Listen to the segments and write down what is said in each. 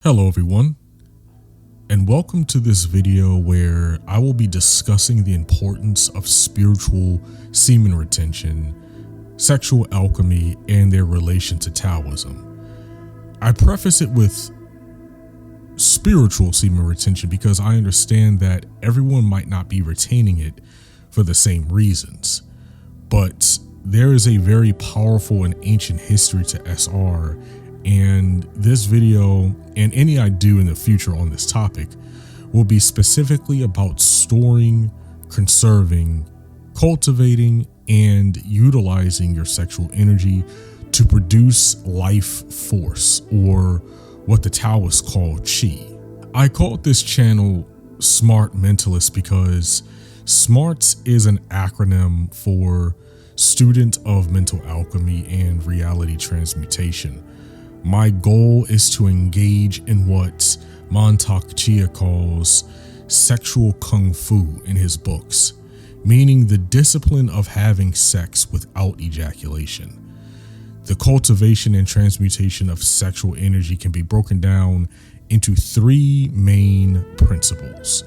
Hello everyone, and welcome to this video where I will be discussing the importance of spiritual semen retention, sexual alchemy, and their relation to Taoism. I preface it with spiritual semen retention because I understand that everyone might not be retaining it for the same reasons, but there is a very powerful and ancient history to SR, and this video and any I do in the future on this topic will be specifically about storing, conserving, cultivating, and utilizing your sexual energy to produce life force, or what the Taoists call chi. I called this channel Smart Mentalist because SMART is an acronym for Student of Mental Alchemy and Reality Transmutation. My goal is to engage in what Mantak Chia calls sexual kung fu in his books, meaning the discipline of having sex without ejaculation. The cultivation and transmutation of sexual energy can be broken down into three main principles.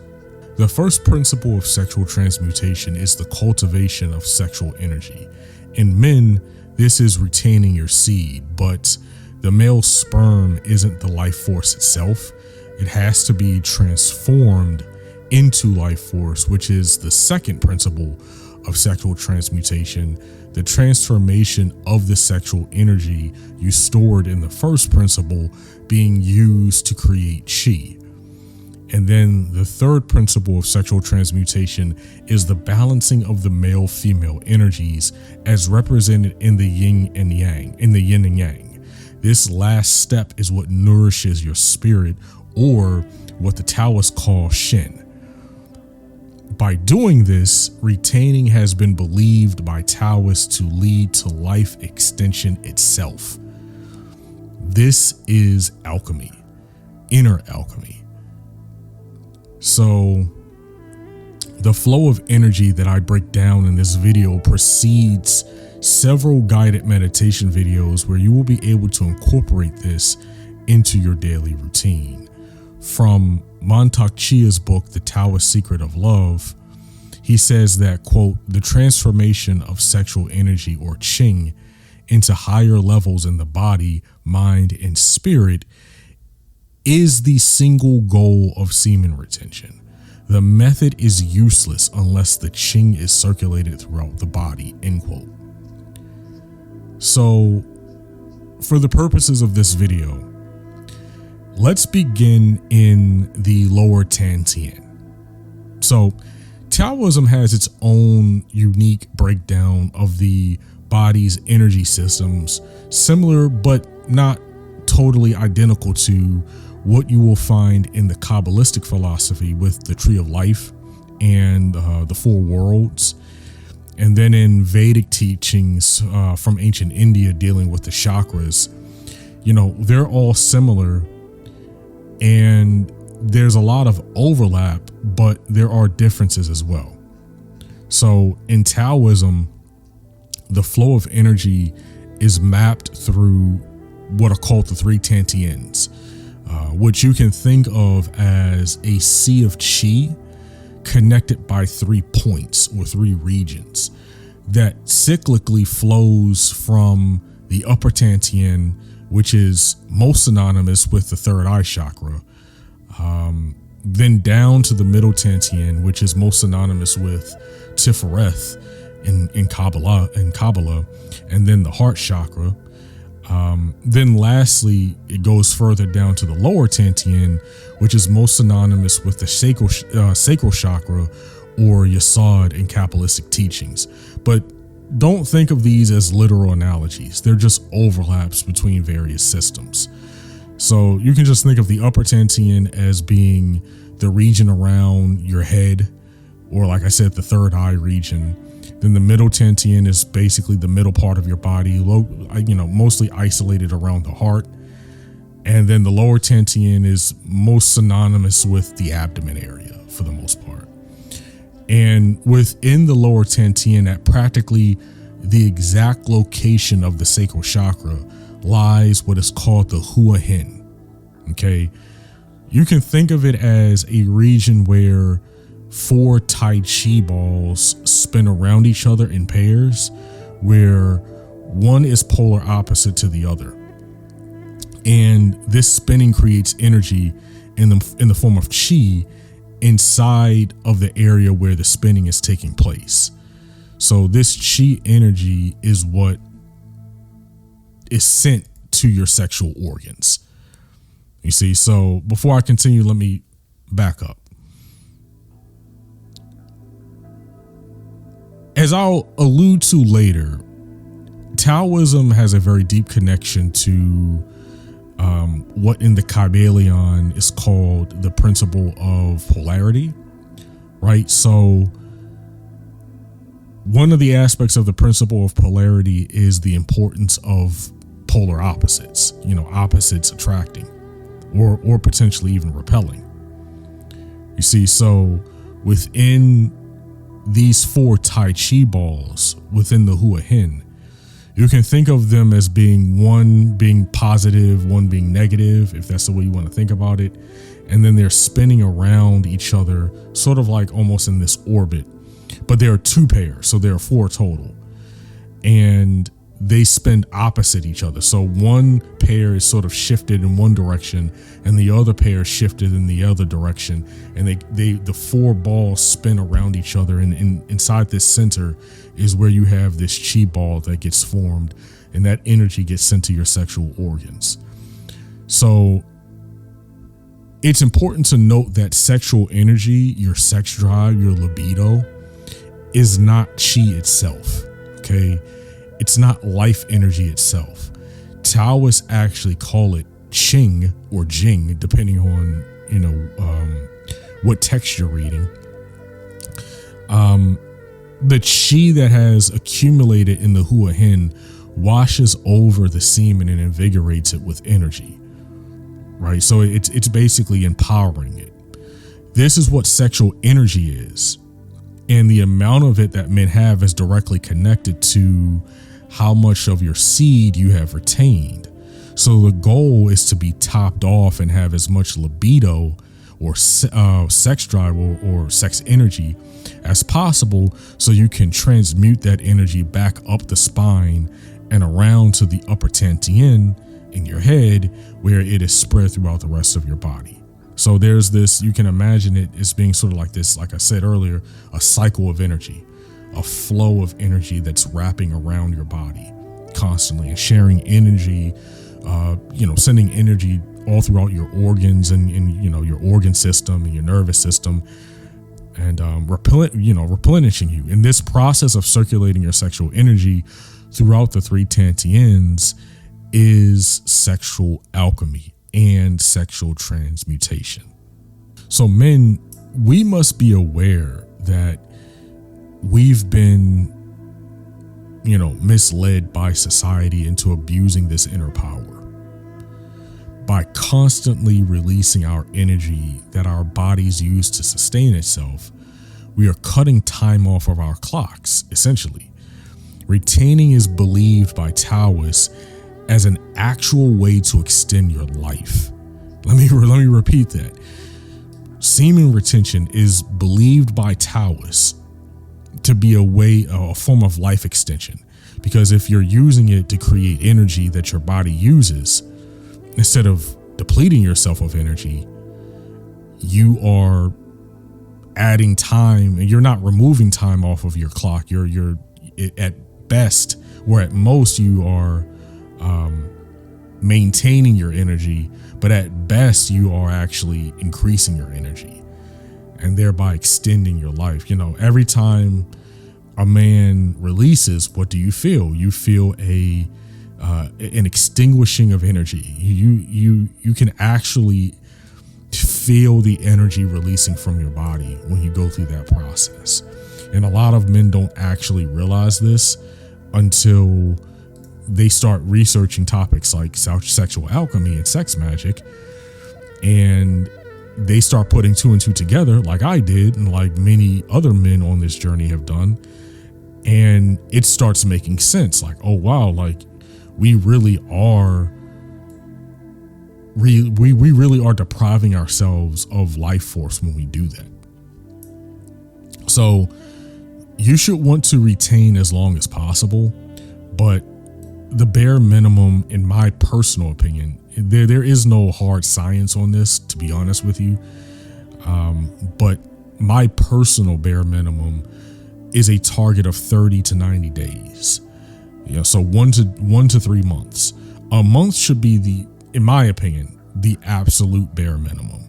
The first principle of sexual transmutation is the cultivation of sexual energy. In men, this is retaining your seed, but the male sperm isn't the life force itself. It has to be transformed into life force, which is the second principle of sexual transmutation, the transformation of the sexual energy you stored in the first principle being used to create chi. And then the third principle of sexual transmutation is the balancing of the male-female energies as represented in the yin and yang, in the yin and yang. This last step is what nourishes your spirit, or what the Taoists call Shen. By doing this, retaining has been believed by Taoists to lead to life extension itself. This is alchemy, inner alchemy. So, the flow of energy that I break down in this video precedes several guided meditation videos where you will be able to incorporate this into your daily routine. From Mantak Chia's book, The Taoist Secret of Love, he says that, quote, the transformation of sexual energy, or qing, into higher levels in the body, mind, and spirit is the single goal of semen retention. The method is useless unless the qing is circulated throughout the body, end quote. So, for the purposes of this video, let's begin in the lower Dantian. So, Taoism has its own unique breakdown of the body's energy systems, similar but not totally identical to what you will find in the Kabbalistic philosophy with the Tree of Life and the Four Worlds. And then in Vedic teachings from ancient India dealing with the chakras, they're all similar and there's a lot of overlap, but there are differences as well. So in Taoism, the flow of energy is mapped through what are called the three Dantians, which you can think of as a sea of qi connected by 3 points or 3 regions that cyclically flows from the upper Dantian, which is most synonymous with the third eye chakra, then down to the middle Dantian, which is most synonymous with Tifereth in Kabbalah, and then the heart chakra. Then lastly, it goes further down to the lower Dantian, which is most synonymous with the sacral chakra, or Yasod in Kabbalistic teachings. But don't think of these as literal analogies. They're just overlaps between various systems. So you can just think of the upper Dantian as being the region around your head, or like I said, the third eye region. Then the middle Dantian is basically the middle part of your body, mostly isolated around the heart. And then the lower Dantian is most synonymous with the abdomen area for the most part. And within the lower Dantian, at practically the exact location of the sacral chakra, lies what is called the Hua Hin. Okay. You can think of it as a region where 4 Tai Chi balls spin around each other in pairs, where one is polar opposite to the other. And this spinning creates energy in the form of chi inside of the area where the spinning is taking place. So this chi energy is what is sent to your sexual organs. You see, so before I continue, let me back up. As I'll allude to later, Taoism has a very deep connection to what in the Kybalion is called the principle of polarity, right? So one of the aspects of the principle of polarity is the importance of polar opposites, opposites attracting or potentially even repelling. You see, so within these 4 Tai Chi balls within the Hua Hin, you can think of them as being one being positive, one being negative, if that's the way you want to think about it. And then they're spinning around each other, sort of like almost in this orbit. But there are 2 pairs, so there are 4 total. And they spin opposite each other. So one pair is sort of shifted in one direction and the other pair is shifted in the other direction. And the 4 balls spin around each other. And inside this center is where you have this chi ball that gets formed, and that energy gets sent to your sexual organs. So it's important to note that sexual energy, your sex drive, your libido, is not chi itself. Okay. It's not life energy itself. Taoists actually call it Qing or Jing, depending on, what text you're reading. The chi that has accumulated in the Hua Hin washes over the semen and invigorates it with energy, right? So it's basically empowering it. This is what sexual energy is. And the amount of it that men have is directly connected to how much of your seed you have retained. So the goal is to be topped off and have as much libido or sex drive or sex energy as possible, so you can transmute that energy back up the spine and around to the upper Tantien in your head, where it is spread throughout the rest of your body. So there's this, you can imagine it as being sort of like this, like I said earlier, a cycle of energy, a flow of energy that's wrapping around your body constantly and sharing energy, sending energy all throughout your organs and your organ system and your nervous system, and replenishing you. In this process of circulating your sexual energy throughout the 3 Tantians is sexual alchemy and sexual transmutation. So men, we must be aware that we've been, misled by society into abusing this inner power. By constantly releasing our energy that our bodies use to sustain itself, we are cutting time off of our clocks, essentially. Retaining is believed by Taoists as an actual way to extend your life. Let me repeat that. Semen retention is believed by Taoists to be a form of life extension, because if you're using it to create energy that your body uses, instead of depleting yourself of energy, you are adding time, and you're not removing time off of your clock. You're at best, or at most, you are maintaining your energy, but at best you are actually increasing your energy and thereby extending your life. Every time a man releases, what do you feel? You feel an extinguishing of energy. You can actually feel the energy releasing from your body when you go through that process. And a lot of men don't actually realize this until they start researching topics like sexual alchemy and sex magic, and they start putting 2 and 2 together, like I did and like many other men on this journey have done, and it starts making sense. Like, oh wow, like we really are we really are depriving ourselves of life force when we do that. So you should want to retain as long as possible, but the bare minimum, in my personal opinion, there is no hard science on this, to be honest with you. But my personal bare minimum is a target of 30 to 90 days. So 1 to 3 months. A month should be in my opinion, the absolute bare minimum.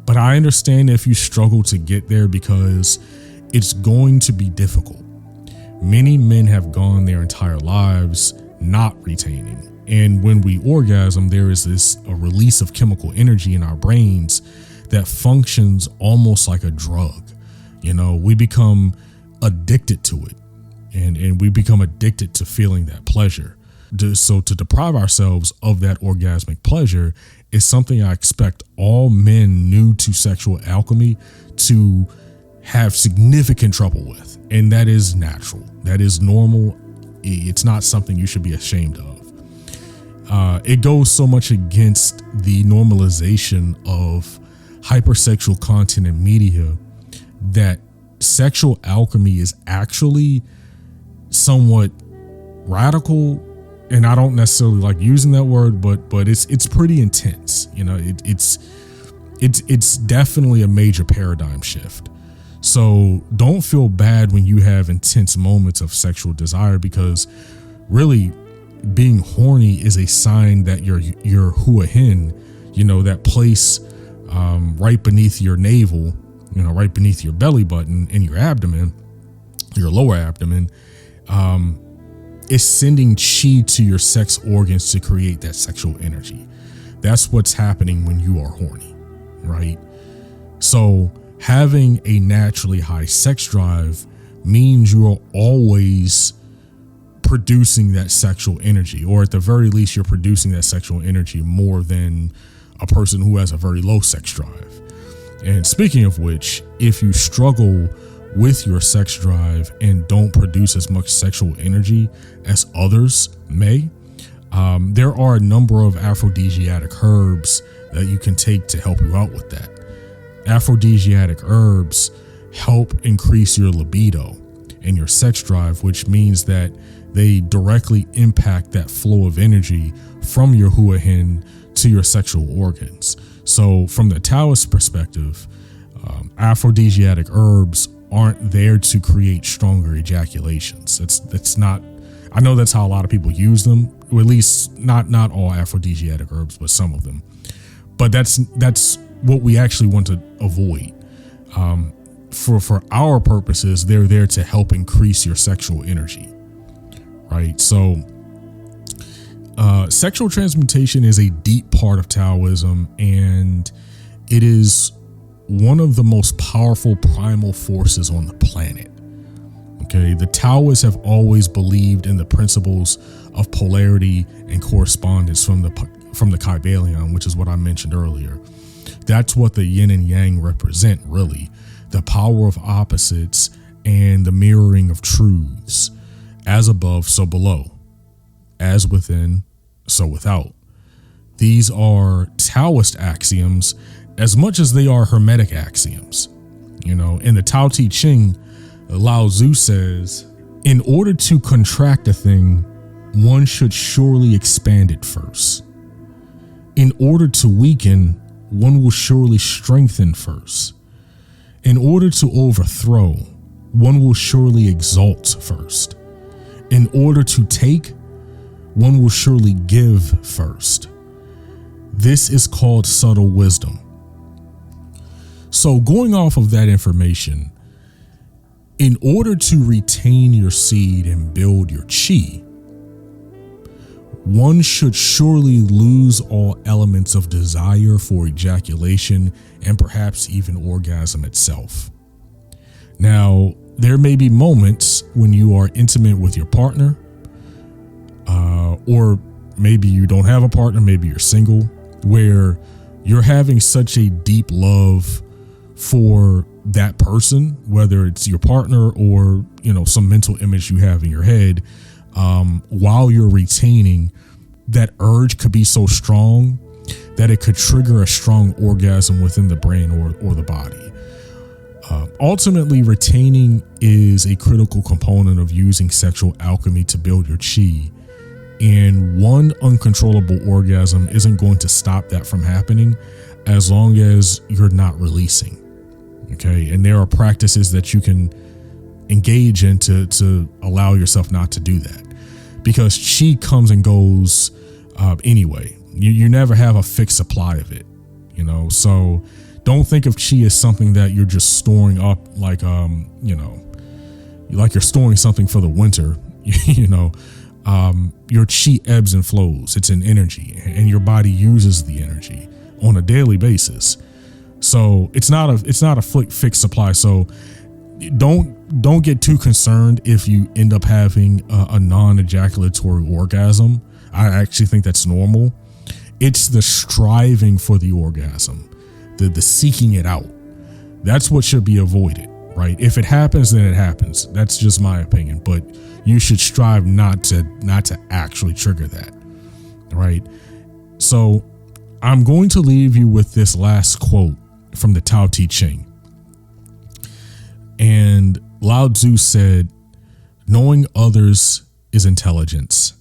But I understand if you struggle to get there, because it's going to be difficult. Many men have gone their entire lives not retaining. And when we orgasm, there is a release of chemical energy in our brains that functions almost like a drug. We become addicted to it, and we become addicted to feeling that pleasure. So to deprive ourselves of that orgasmic pleasure is something I expect all men new to sexual alchemy to have significant trouble with. And that is natural. That is normal. It's not something you should be ashamed of. It goes so much against the normalization of hypersexual content in media that sexual alchemy is actually somewhat radical. And I don't necessarily like using that word, but it's pretty intense. It's definitely a major paradigm shift. So don't feel bad when you have intense moments of sexual desire, because really being horny is a sign that your hua hin, that place right beneath your navel, right beneath your belly button and your abdomen, your lower abdomen, is sending chi to your sex organs to create that sexual energy. That's what's happening when you are horny, right? So having a naturally high sex drive means you are always producing that sexual energy, or at the very least, you're producing that sexual energy more than a person who has a very low sex drive. And speaking of which, if you struggle with your sex drive and don't produce as much sexual energy as others may, there are a number of aphrodisiac herbs that you can take to help you out with that. Aphrodisiac herbs help increase your libido and your sex drive, which means that they directly impact that flow of energy from your hua hin to your sexual organs. So from the Taoist perspective, aphrodisiac herbs aren't there to create stronger ejaculations. That's not, I know that's how a lot of people use them, or at least not all aphrodisiac herbs, but some of them. But that's what we actually want to avoid. For our purposes, they're there to help increase your sexual energy, right? So sexual transmutation is a deep part of Taoism, and it is one of the most powerful primal forces on the planet. Okay, the Taoists have always believed in the principles of polarity and correspondence from the Kybalion, which is what I mentioned earlier. That's what the yin and yang represent, really. The power of opposites and the mirroring of truths. As above, so below. As within, so without. These are Taoist axioms as much as they are Hermetic axioms. In the Tao Te Ching, Lao Tzu says, in order to contract a thing, one should surely expand it first. In order to weaken, one will surely strengthen first. In order to overthrow, one will surely exalt first. In order to take, one will surely give first. This is called subtle wisdom. So going off of that information, in order to retain your seed and build your chi, one should surely lose all elements of desire for ejaculation and perhaps even orgasm itself. Now, there may be moments when you are intimate with your partner, or maybe you don't have a partner, maybe you're single, where you're having such a deep love for that person, whether it's your partner or, some mental image you have in your head, while you're retaining, that urge could be so strong that it could trigger a strong orgasm within the brain or the body. Ultimately, retaining is a critical component of using sexual alchemy to build your chi. And one uncontrollable orgasm isn't going to stop that from happening as long as you're not releasing. Okay. And there are practices that you can engage in to allow yourself not to do that, because chi comes and goes anyway. You never have a fixed supply of it, you know? So don't think of chi as something that you're just storing up like, like you're storing something for the winter, your chi ebbs and flows. It's an energy, and your body uses the energy on a daily basis. So it's not a fixed supply. So don't get too concerned if you end up having a non-ejaculatory orgasm. I actually think that's normal. It's the striving for the orgasm, the seeking it out. That's what should be avoided, right? If it happens, then it happens. That's just my opinion, but you should strive not to actually trigger that, right? So I'm going to leave you with this last quote from the Tao Te Ching. And Lao Tzu said, "Knowing others is intelligence.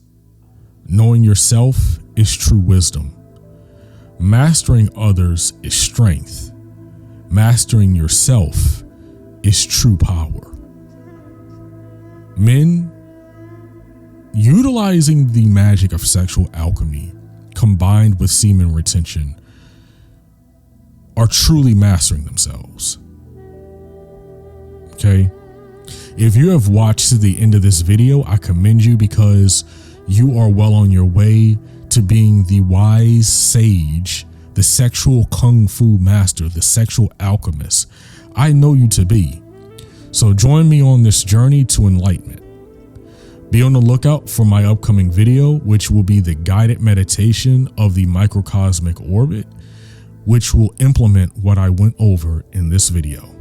Knowing yourself is true wisdom. Mastering others is strength. Mastering yourself is true power." Men, utilizing the magic of sexual alchemy combined with semen retention are truly mastering themselves. Okay? If you have watched to the end of this video, I commend you, because you are well on your way to being the wise sage, the sexual kung fu master, the sexual alchemist I know you to be. So join me on this journey to enlightenment. Be on the lookout for my upcoming video, which will be the guided meditation of the microcosmic orbit, which will implement what I went over in this video.